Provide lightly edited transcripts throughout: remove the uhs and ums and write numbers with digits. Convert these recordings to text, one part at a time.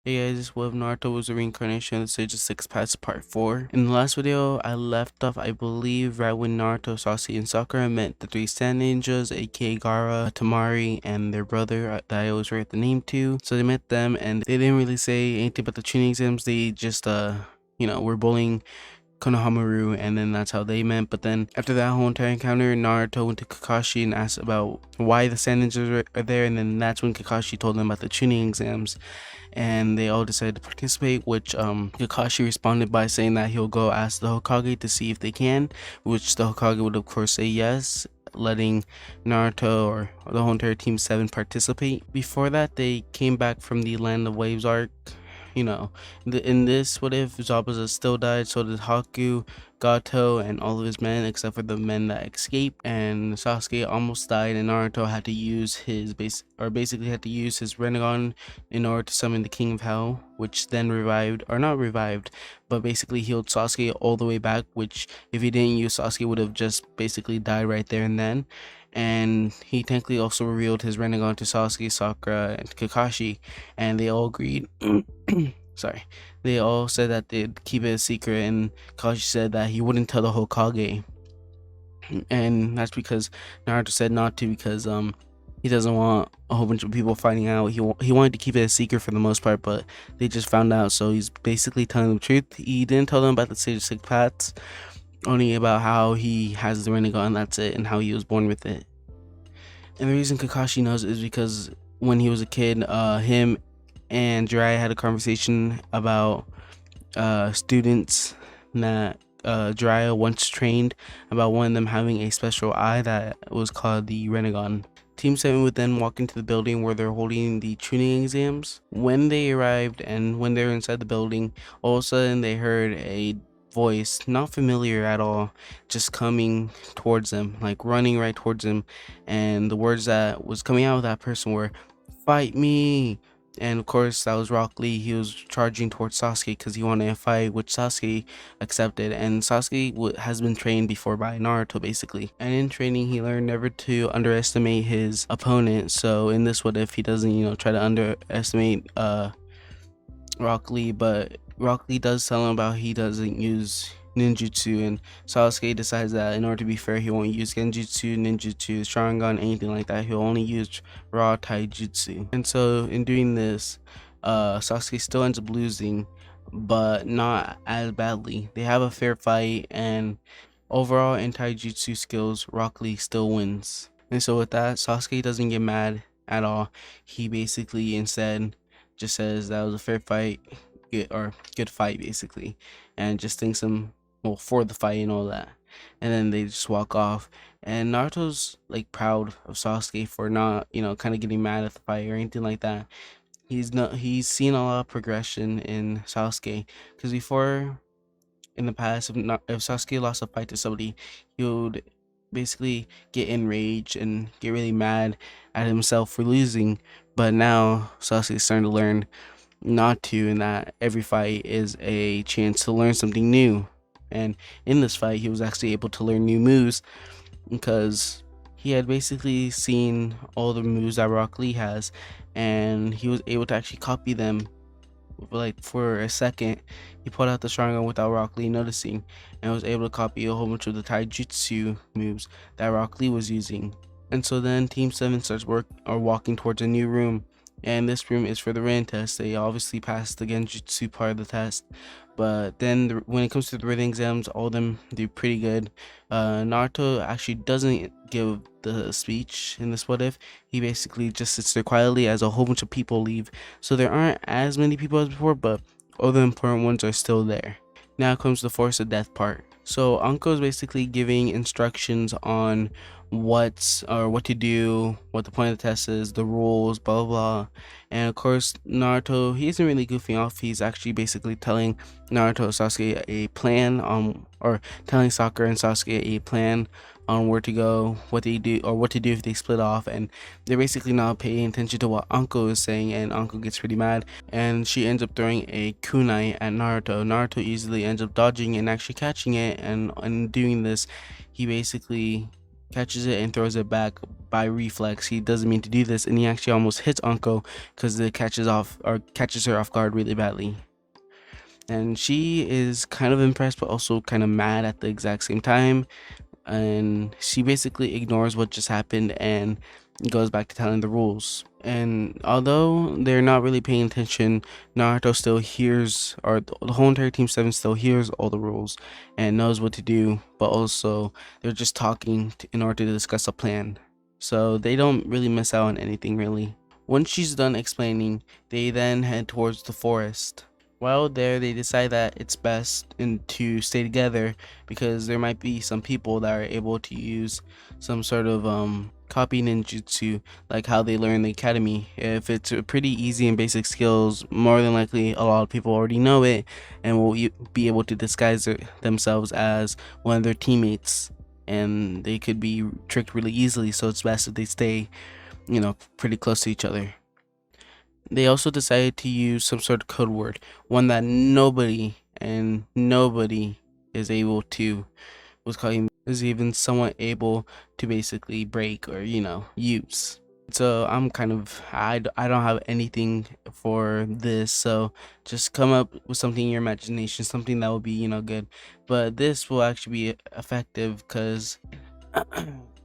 Hey guys, what if Naruto was a reincarnation of the Sage of Six Paths Part 4? In the last video, I left off, I believe, right when Naruto, Sasuke, and Sakura met the three Sand Ninjas, aka Gaara, Tamari, and their brother that I always forget the name to. So they met them, and they didn't really say anything about the tuning exams. They just, were bullying Konohamaru, and then that's how they met. But then after that whole entire encounter, Naruto went to Kakashi and asked about why the Sand Ninjas are there, and then that's when Kakashi told them about the tuning exams, and they all decided to participate, which Kakashi responded by saying that he'll go ask the Hokage to see if they can, which the Hokage would of course say yes, letting Naruto or the whole entire Team 7 participate. Before that, they came back from the Land of Waves arc. In this, what if Zabuza still died? So did Haku, Gato, and all of his men, except for the men that escaped. And Sasuke almost died, and Naruto had to use his basically had to use his Rinnegan in order to summon the King of Hell, which then revived, or not revived, but basically healed Sasuke all the way back. Which, if he didn't use Sasuke, would have just basically died right there and then. And he technically also revealed his Rinnegan to Sasuke, Sakura, and Kakashi, and they all agreed. Sorry, they all said that they'd keep it a secret, and Kakashi said that he wouldn't tell the Hokage, and that's because Naruto said not to, because he doesn't want a whole bunch of people finding out. He wanted to keep it a secret for the most part, but they just found out, so he's basically telling them the truth. He didn't tell them about the Sage of Six Paths, only about how he has the Rinnegan, and that's it, and how he was born with it. And the reason Kakashi knows is because when he was a kid, him and Jiraiya had a conversation about students that Jiraiya once trained, about one of them having a special eye that was called the Rinnegan. Team 7 would then walk into the building where they're holding the tuning exams. When they arrived and when they were inside the building, all of a sudden they heard a voice, not familiar at all, just coming towards them, like running right towards them. And the words that was coming out of that person were, "Fight me!" And of course, that was Rock Lee. He was charging towards Sasuke because he wanted a fight, which Sasuke accepted. And Sasuke has been trained before by Naruto, basically. And in training, he learned never to underestimate his opponent. So in this, what if he doesn't, try to underestimate Rock Lee, but Rock Lee does tell him about he doesn't use ninjutsu, and Sasuke decides that in order to be fair, he won't use genjutsu, ninjutsu, sharingan, anything like that. He'll only use raw taijutsu. And so in doing this, Sasuke still ends up losing, but not as badly. They have a fair fight, and overall in taijutsu skills, Rock Lee still wins. And so with that, Sasuke doesn't get mad at all. He basically instead just says that was a fair fight, good fight basically, and just thanks him, well, for the fight and all that. And then they just walk off, and Naruto's like proud of Sasuke for not, kind of getting mad at the fight or anything like that. He's seen a lot of progression in Sasuke, because before, in the past, if Sasuke lost a fight to somebody, he would basically get enraged and get really mad at himself for losing. But now Sasuke's starting to learn not to, and that every fight is a chance to learn something new. And in this fight, he was actually able to learn new moves, because he had basically seen all the moves that Rock Lee has, and he was able to actually copy them. Like for a second, he pulled out the Sharingan without Rock Lee noticing, and was able to copy a whole bunch of the taijutsu moves that Rock Lee was using. And so then Team 7 starts walking towards a new room, and this room is for the Rin test. They obviously passed the Genjutsu part of the test, but then when it comes to the written exams, all of them do pretty good. Naruto actually doesn't give the speech in this what if. He basically just sits there quietly as a whole bunch of people leave, so there aren't as many people as before, but all the important ones are still there. Now comes the force of death part. So Anko is basically giving instructions on what to do, what the point of the test is, the rules, blah blah blah. And of course, Naruto, he isn't really goofing off. He's actually basically telling Naruto and Sasuke a plan on, or telling Sakura and Sasuke a plan on where to go, what they do, or what to do if they split off. And they're basically not paying attention to what Anko is saying, and Anko gets pretty mad, and she ends up throwing a kunai at Naruto. Naruto easily ends up dodging and actually catching it, and in doing this, he basically catches it and throws it back by reflex. He doesn't mean to do this, and he actually almost hits Anko because it catches her off guard really badly. And she is kind of impressed but also kind of mad at the exact same time, and she basically ignores what just happened and goes back to telling the rules. And although they're not really paying attention, Naruto still hears, or the whole entire Team 7 still hears all the rules and knows what to do, but also they're just talking in order to discuss a plan. So they don't really miss out on anything really. Once she's done explaining, they then head towards the forest. While there, they decide that it's best to stay together because there might be some people that are able to use some sort of copy ninjutsu, like how they learn in the academy. If it's a pretty easy and basic skills, more than likely a lot of people already know it and will be able to disguise themselves as one of their teammates, and they could be tricked really easily. So it's best if they stay, pretty close to each other. They also decided to use some sort of code word, one that nobody is able to, is even somewhat able to basically break or use. So I don't have anything for this, so just come up with something in your imagination, something that will be good, but this will actually be effective because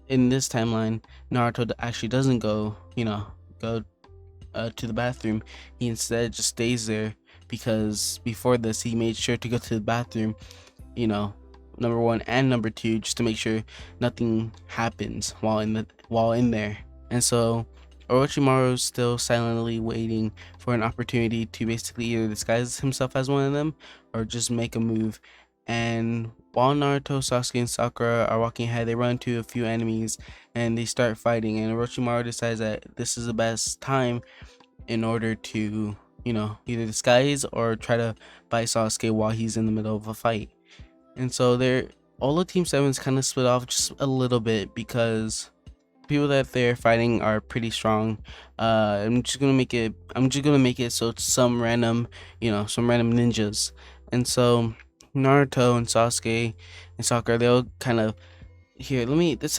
in this timeline Naruto actually doesn't go to the bathroom. He instead just stays there because before this he made sure to go to the bathroom, number one and number two, just to make sure nothing happens while in there. And so Orochimaru's still silently waiting for an opportunity to basically either disguise himself as one of them or just make a move. And while Naruto, Sasuke, and Sakura are walking ahead, they run into a few enemies and they start fighting. And Orochimaru decides that this is the best time in order to, either disguise or try to fight Sasuke while he's in the middle of a fight. And so all of Team 7's kind of split off just a little bit because people that they're fighting are pretty strong. I'm just gonna make it so it's some random ninjas. And so Naruto and Sasuke and Sakura, they'll kind of this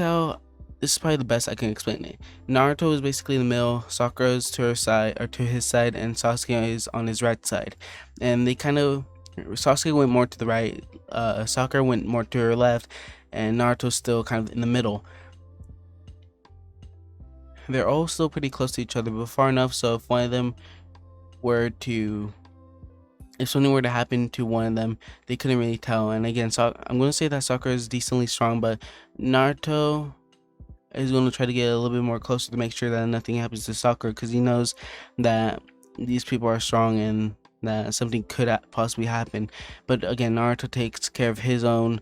is probably the best I can explain it. Naruto is basically in the middle, Sakura is to her side or to his side, and Sasuke is on his right side. And Sasuke went more to the right, Sakura went more to her left, and Naruto's still kind of in the middle. They're all still pretty close to each other, but far enough so if something were to happen to one of them, they couldn't really tell. And again, I'm going to say that Sakura is decently strong, but Naruto is going to try to get a little bit more closer to make sure that nothing happens to Sakura, because he knows that these people are strong and that something could possibly happen. But again, Naruto takes care of his own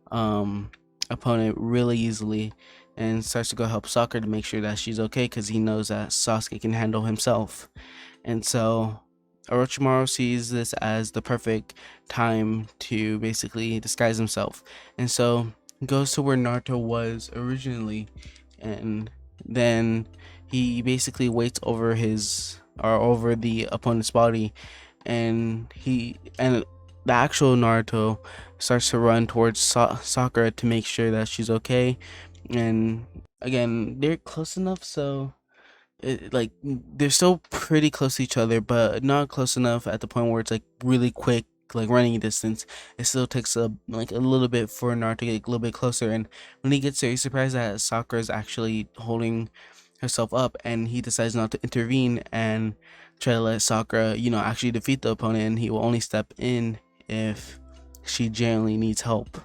opponent really easily and starts to go help Sakura to make sure that she's okay, because he knows that Sasuke can handle himself. And so Orochimaru sees this as the perfect time to basically disguise himself, and so goes to where Naruto was originally, and then he basically waits over the opponent's body, and the actual Naruto starts to run towards Sakura to make sure that she's okay. And again, they're close enough so they're still pretty close to each other, but not close enough at the point where it's like really quick, like running distance. It still takes a little bit for Naruto to get a little bit closer, and when he gets there, he's surprised that Sakura is actually holding herself up, and he decides not to intervene and try to let Sakura, actually defeat the opponent, and he will only step in if she genuinely needs help.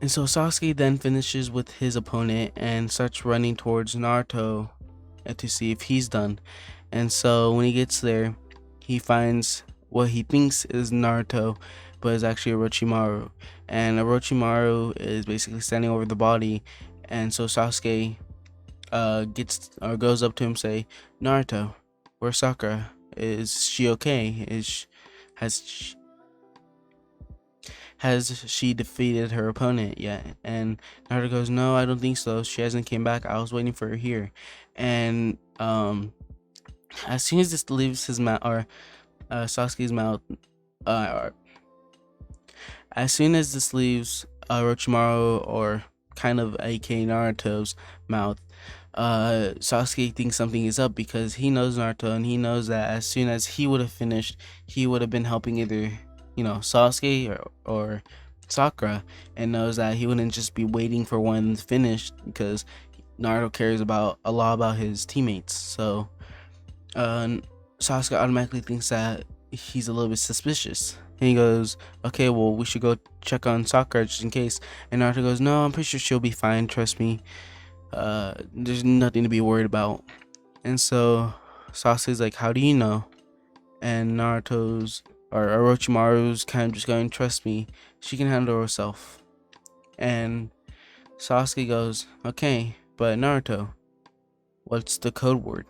And so Sasuke then finishes with his opponent and starts running towards Naruto to see if he's done. And so when he gets there, he finds what he thinks is Naruto, but is actually Orochimaru. And Orochimaru is basically standing over the body. And so Sasuke goes up to him, say, "Naruto, where's Sakura? Is she okay? Has she defeated her opponent yet?" And Naruto goes, "No, I don't think so. She hasn't came back. I was waiting for her here." And as soon as this leaves his mouth, or Sasuke's mouth, as soon as this leaves Orochimaru or kind of aka Naruto's mouth, Sasuke thinks something is up because he knows Naruto and he knows that as soon as he would have finished, he would have been helping either, Sasuke or Sakura, and knows that he wouldn't just be waiting for one to finish because Naruto cares about a lot about his teammates. So uh, Sasuke automatically thinks that he's a little bit suspicious. And he goes, okay, well, we should go check on Sakura just in case. And Naruto goes, no, I'm pretty sure she'll be fine. Trust me. There's nothing to be worried about. And so Sasuke's like, how do you know? And Naruto's or Orochimaru's kind of just going, trust me, she can handle herself. And Sasuke goes, okay, but Naruto, what's the code word?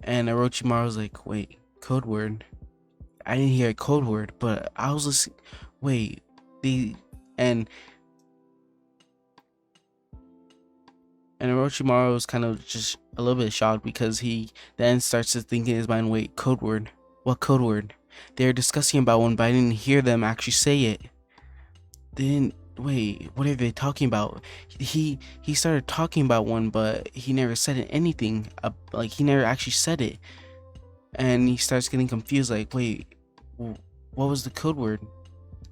And Orochimaru's like, wait, code word? I didn't hear a code word, but I was listening. Wait, and Orochimaru was kind of just a little bit shocked because he then starts to think in his mind, wait, code word? What code word? They're discussing about one, but I didn't hear them actually say it. Wait, what are they talking about? He started talking about one, but he never said anything. Like he never actually said it, and he starts getting confused. Like, wait, what was the code word?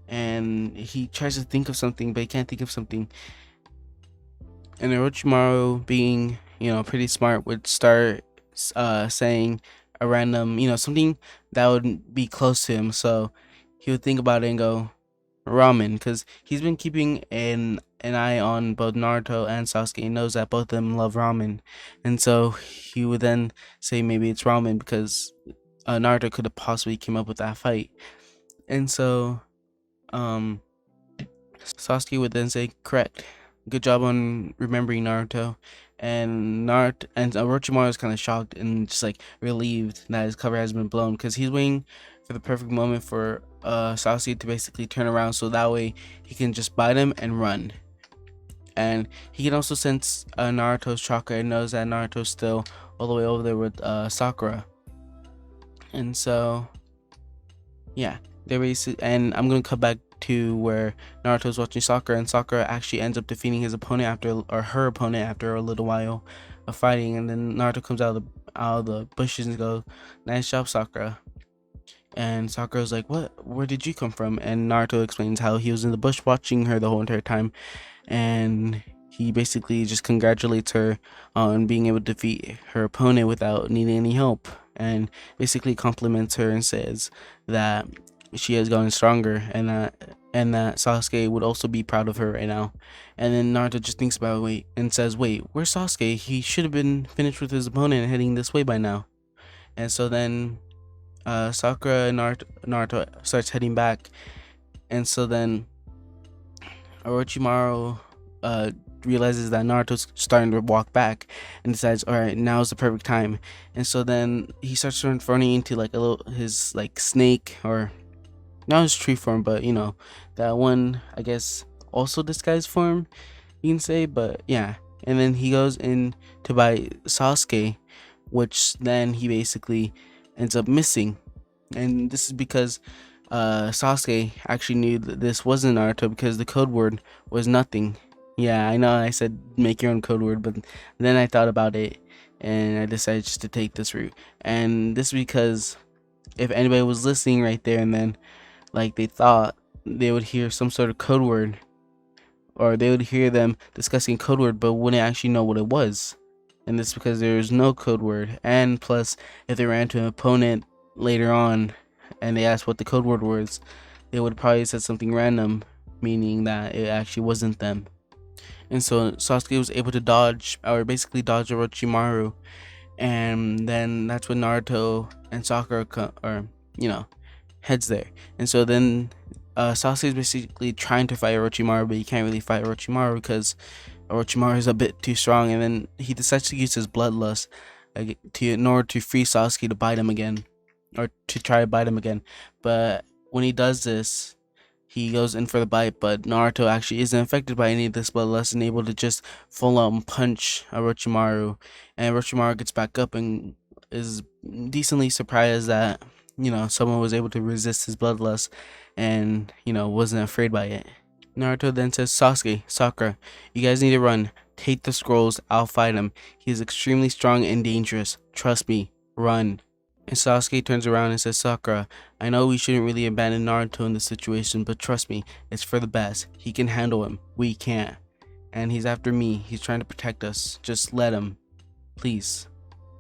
And he tries to think of something, but he can't think of something. And Orochimaru, being pretty smart, would start saying a random something that would be close to him. So he would think about it and go ramen, because he's been keeping an eye on both Naruto and Sasuke and knows that both of them love ramen. And so he would then say maybe it's ramen because Naruto could have possibly came up with that fight. And so Sasuke would then say, correct, good job on remembering Naruto. And Orochimaru is kind of shocked and just like relieved that his cover has been blown, because he's waiting for the perfect moment for Sasuke to basically turn around so that way he can just bite him and run. And he can also sense Naruto's chakra and knows that Naruto's still all the way over there with Sakura. And so yeah, they're basically, and I'm gonna cut back to where Naruto's watching Sakura, and Sakura actually ends up defeating his opponent her opponent after a little while of fighting. And then Naruto comes out of the bushes and goes, nice job, Sakura. And Sakura's like, what? Where did you come from? And Naruto explains how he was in the bush watching her the whole entire time, and he basically just congratulates her on being able to defeat her opponent without needing any help, and basically compliments her and says that she has gotten stronger, and that Sasuke would also be proud of her right now. And then Naruto just thinks about it and says, wait, where's Sasuke? He should have been finished with his opponent and heading this way by now. And so then Sakura and Naruto starts heading back, and so then Orochimaru realizes that Naruto's starting to walk back and decides, all right, now's the perfect time. And so then he starts transforming into like his like snake, or not his tree form, but that one, I guess, also disguised form, you can say. But yeah, and then he goes in to buy Sasuke, which then he basically ends up missing. And this is because Sasuke actually knew that this wasn't Naruto, because the code word was nothing. Yeah, I know I said make your own code word, but then I thought about it and I decided just to take this route. And this is because if anybody was listening right there and then like they thought they would hear some sort of code word, or they would hear them discussing code word but wouldn't actually know what it was. And this is because there's no code word. And plus, if they ran into an opponent later on and they asked what the code word was, they would probably said something random, meaning that it actually wasn't them. And so Sasuke was able to dodge Orochimaru, and then that's when Naruto and Sakura heads there. And so then Sasuke is basically trying to fight Orochimaru, but he can't really fight Orochimaru because Orochimaru is a bit too strong. And then he decides to use his bloodlust in order to free Sasuke to bite him again, or to try to bite him again. But when he does this, he goes in for the bite, but Naruto actually isn't affected by any of this bloodlust and able to just full on punch Orochimaru. And Orochimaru gets back up and is decently surprised that someone was able to resist his bloodlust and wasn't afraid by it. Naruto then says, Sasuke, Sakura, you guys need to run. Take the scrolls, I'll fight him. He is extremely strong and dangerous. Trust me, run. And Sasuke turns around and says, Sakura, I know we shouldn't really abandon Naruto in this situation, but trust me, it's for the best. He can handle him. We can't. And he's after me. He's trying to protect us. Just let him. Please.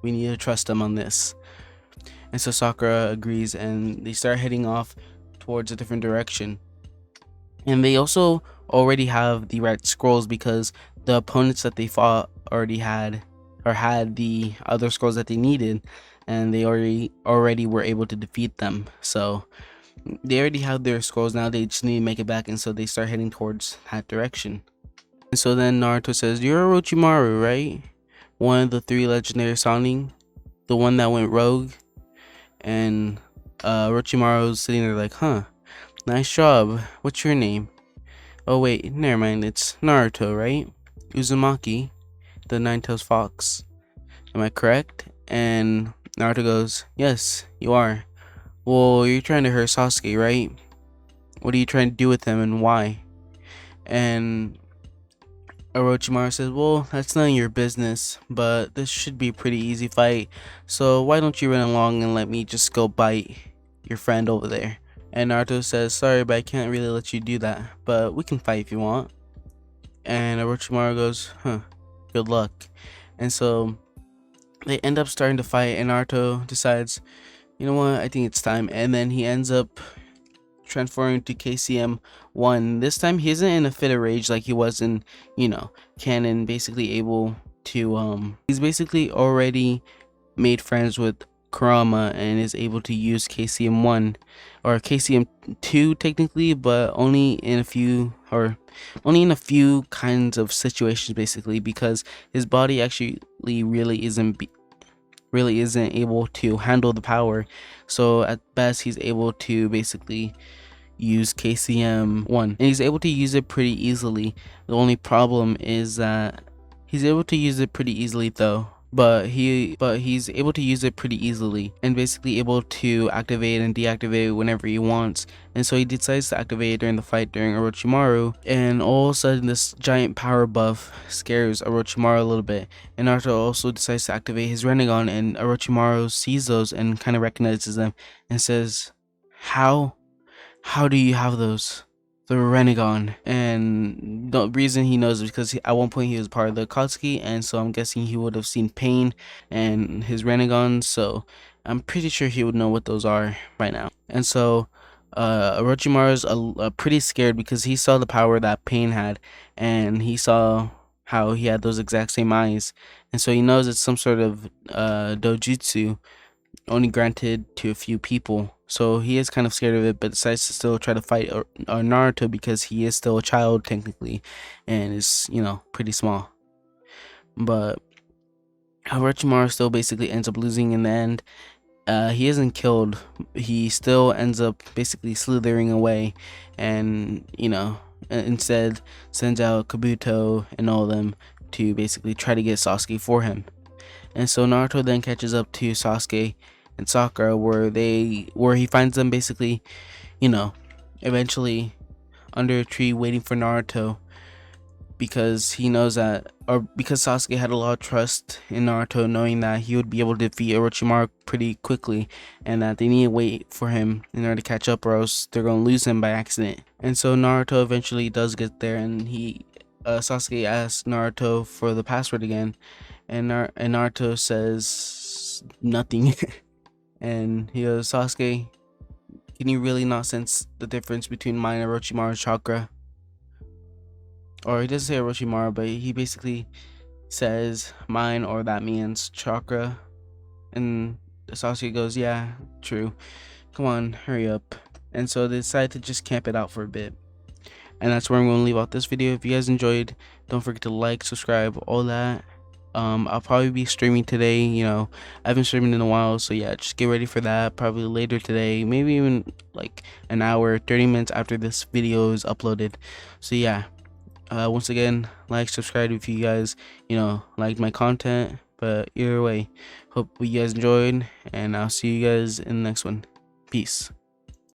We need to trust him on this. And so Sakura agrees and they start heading off towards a different direction. And they also already have the right scrolls because the opponents that they fought already had the other scrolls that they needed, and they already were able to defeat them. So they already have their scrolls now, they just need to make it back, and so they start heading towards that direction. And so then Naruto says, you're Orochimaru, right? One of the 3 legendary Sannin, the one that went rogue. And Orochimaru's sitting there like, huh, nice job. What's your name? Oh wait, never mind, it's Naruto, right? Uzumaki, the Nine-Tailed Fox. Am I correct? And Naruto goes, yes, you are. Well, you're trying to hurt Sasuke, right? What are you trying to do with him and why? And Orochimaru says, well, that's none of your business, but this should be a pretty easy fight, so why don't you run along and let me just go bite your friend over there? And Naruto says, sorry, but I can't really let you do that, but we can fight if you want. And Orochimaru goes, huh, good luck. And so they end up starting to fight, and Naruto decides, you know what, I think it's time. And then he ends up transforming to KCM1. This time he isn't in a fit of rage like he was in, canon, basically able to he's basically already made friends with Kurama and is able to use KCM1 or KCM2 technically, but only in a few kinds of situations, basically, because his body actually really isn't able to handle the power. So at best he's able to basically use KCM1, and he's able to use it pretty easily. The only problem is that he's able to use it pretty easily though, but he's able to use it pretty easily and basically able to activate and deactivate whenever he wants. And so he decides to activate it during the fight during Orochimaru, and all of a sudden this giant power buff scares Orochimaru a little bit, and Naruto also decides to activate his Rinnegan, and Orochimaru sees those and kind of recognizes them and says, how do you have those? The Rinnegan. And the reason he knows is because at one point he was part of the Akatsuki, and so I'm guessing he would have seen Pain and his Rinnegan, so I'm pretty sure he would know what those are by now. And so Orochimaru's pretty scared because he saw the power that Pain had, and he saw how he had those exact same eyes, and so he knows it's some sort of dojutsu only granted to a few people. So he is kind of scared of it, but decides to still try to fight Naruto because he is still a child technically and is, pretty small. But Orochimaru still basically ends up losing in the end. He isn't killed. He still ends up basically slithering away and, instead sends out Kabuto and all of them to basically try to get Sasuke for him. And so Naruto then catches up to Sasuke and Sakura where he finds them basically, eventually under a tree waiting for Naruto, because he knows that, or because Sasuke had a lot of trust in Naruto, knowing that he would be able to defeat Orochimaru pretty quickly and that they need to wait for him in order to catch up, or else they're going to lose him by accident. And so Naruto eventually does get there, and Sasuke asks Naruto for the password again, and Naruto says nothing. And he goes, Sasuke, can you really not sense the difference between mine and Orochimaru's chakra? Or he doesn't say Orochimaru, but he basically says mine, or that means chakra. And Sasuke goes, yeah, true. Come on, hurry up. And so they decide to just camp it out for a bit. And that's where I'm going to leave out this video. If you guys enjoyed, don't forget to like, subscribe, all that. I'll probably be streaming today. I haven't streamed in a while, so yeah, just get ready for that. Probably later today, maybe even like an hour, 30 minutes after this video is uploaded. So yeah, once again, like, subscribe if you guys liked my content. But either way, hope you guys enjoyed, and I'll see you guys in the next one. Peace.